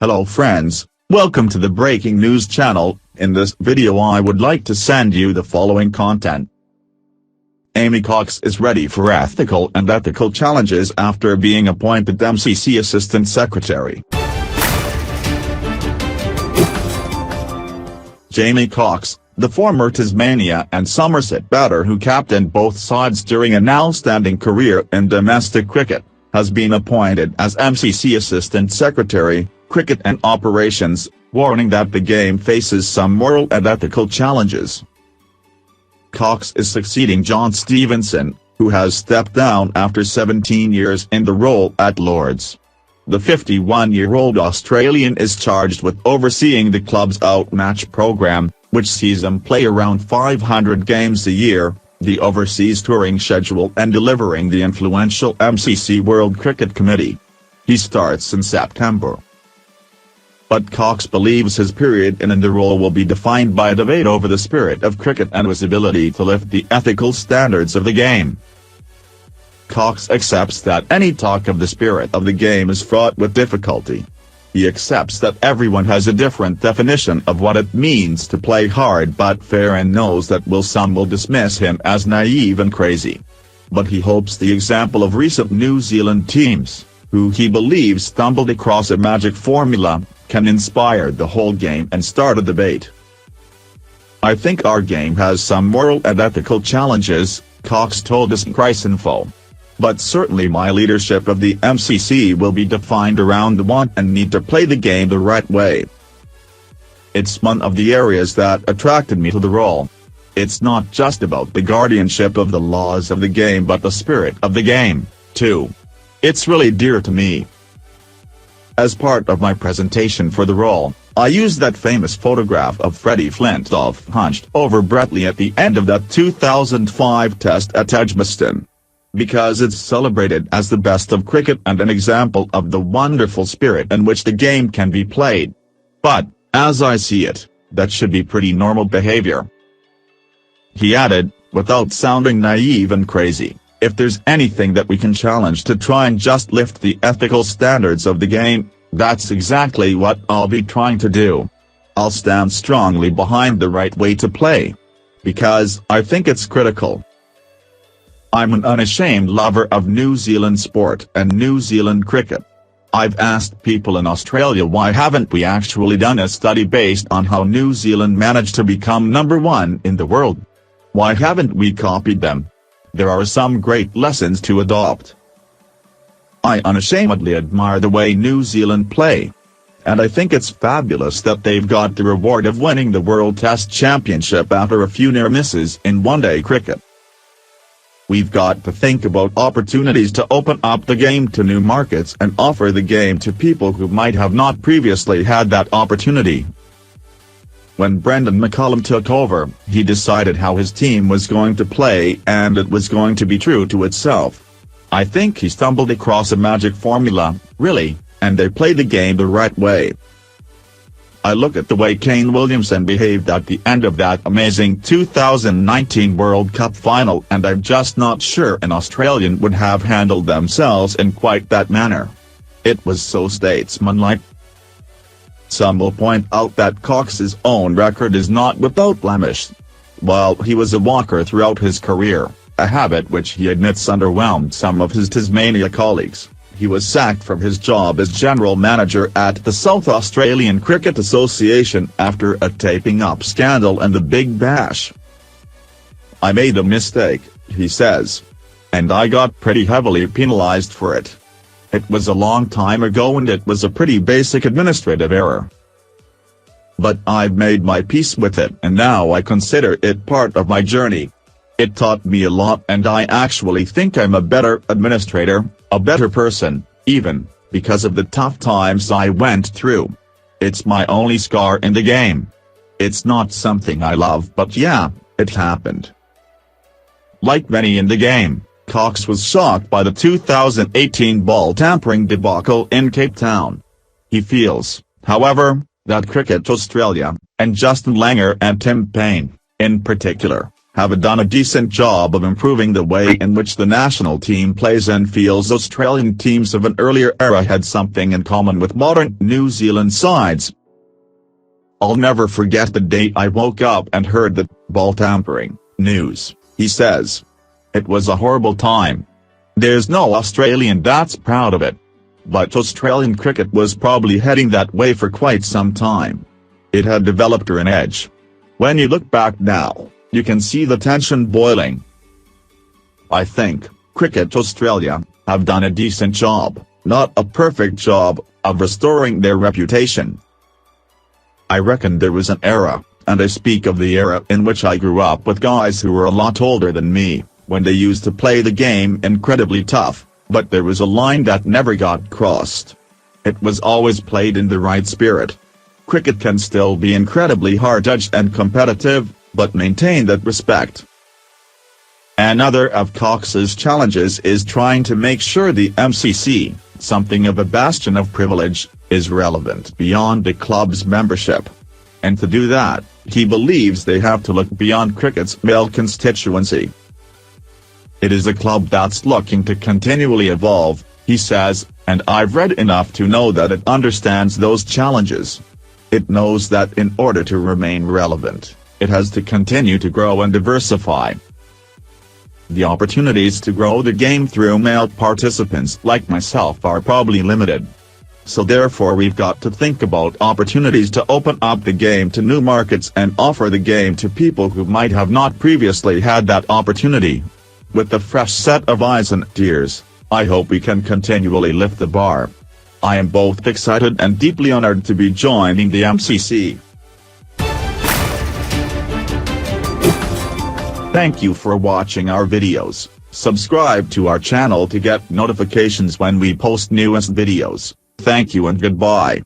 Hello friends, welcome to the Breaking News channel. In this video I would like to send you the following content. Amie Cox is ready for ethical challenges after being appointed MCC Assistant Secretary. Amie Cox, the former Tasmania and Somerset batter who captained both sides during an outstanding career in domestic cricket, has been appointed as MCC Assistant Secretary, Cricket and Operations, warning that the game faces some moral and ethical challenges. Cox is succeeding John Stevenson, who has stepped down after 17 years in the role at Lord's. The 51-year-old Australian is charged with overseeing the club's outmatch program, which sees them play around 500 games a year, the overseas touring schedule and delivering the influential MCC World Cricket Committee. He starts in September. But Cox believes his period in the role will be defined by a debate over the spirit of cricket and his ability to lift the ethical standards of the game. Cox accepts that any talk of the spirit of the game is fraught with difficulty. He accepts that everyone has a different definition of what it means to play hard but fair and knows that some will dismiss him as naive and crazy. But he hopes the example of recent New Zealand teams, who he believes stumbled across a magic formula, can inspire the whole game and start a debate. "I think our game has some moral and ethical challenges," Cox told us in Info. "But certainly my leadership of the MCC will be defined around the want and need to play the game the right way. It's one of the areas that attracted me to the role. It's not just about the guardianship of the laws of the game but the spirit of the game, too. It's really dear to me." As part of my presentation for the role, I used that famous photograph of Freddie Flintoff hunched over Brett Lee at the end of that 2005 test at Edgbaston. Because it's celebrated as the best of cricket and an example of the wonderful spirit in which the game can be played. But, as I see it, that should be pretty normal behavior. He added, without sounding naive and crazy, "If there's anything that we can challenge to try and just lift the ethical standards of the game, that's exactly what I'll be trying to do. I'll stand strongly behind the right way to play. Because I think it's critical. I'm an unashamed lover of New Zealand sport and New Zealand cricket. I've asked people in Australia why haven't we actually done a study based on how New Zealand managed to become #1 in the world? Why haven't we copied them? There are some great lessons to adopt. I unashamedly admire the way New Zealand play. And I think it's fabulous that they've got the reward of winning the World Test Championship after a few near misses in one-day cricket. We've got to think about opportunities to open up the game to new markets and offer the game to people who might have not previously had that opportunity." When Brendan McCullum took over, he decided how his team was going to play and it was going to be true to itself. I think he stumbled across a magic formula, really, and they played the game the right way. I look at the way Kane Williamson behaved at the end of that amazing 2019 World Cup final and I'm just not sure an Australian would have handled themselves in quite that manner. It was so statesmanlike. Some will point out that Cox's own record is not without blemish. While he was a walker throughout his career, a habit which he admits underwhelmed some of his Tasmania colleagues, he was sacked from his job as general manager at the South Australian Cricket Association after a taping-up scandal and the Big Bash. "I made a mistake," he says. "And I got pretty heavily penalised for it. It was a long time ago and it was a pretty basic administrative error. But I've made my peace with it and now I consider it part of my journey. It taught me a lot and I actually think I'm a better administrator, a better person, even, because of the tough times I went through. It's my only scar in the game. It's not something I love but yeah, it happened." Like many in the game, Cox was shocked by the 2018 ball tampering debacle in Cape Town. He feels, however, that Cricket Australia, and Justin Langer and Tim Payne, in particular, have done a decent job of improving the way in which the national team plays and feels Australian teams of an earlier era had something in common with modern New Zealand sides. "I'll never forget the day I woke up and heard the ball tampering news," he says. "It was a horrible time. There's no Australian that's proud of it. But Australian cricket was probably heading that way for quite some time. It had developed an edge. When you look back now, you can see the tension boiling. I think Cricket Australia have done a decent job, not a perfect job, of restoring their reputation. I reckon there was an era, and I speak of the era in which I grew up with guys who were a lot older than me, when they used to play the game incredibly tough, but there was a line that never got crossed. It was always played in the right spirit. Cricket can still be incredibly hard-edged and competitive, but maintain that respect." Another of Cox's challenges is trying to make sure the MCC, something of a bastion of privilege, is relevant beyond the club's membership. And to do that, he believes they have to look beyond cricket's male constituency. "It is a club that's looking to continually evolve," he says, "and I've read enough to know that it understands those challenges. It knows that in order to remain relevant, it has to continue to grow and diversify. The opportunities to grow the game through male participants like myself are probably limited. So therefore we've got to think about opportunities to open up the game to new markets and offer the game to people who might have not previously had that opportunity. With a fresh set of eyes and ears, I hope we can continually lift the bar. I am both excited and deeply honored to be joining the MCC. Thank you for watching our videos. Subscribe to our channel to get notifications when we post newest videos. Thank you and goodbye.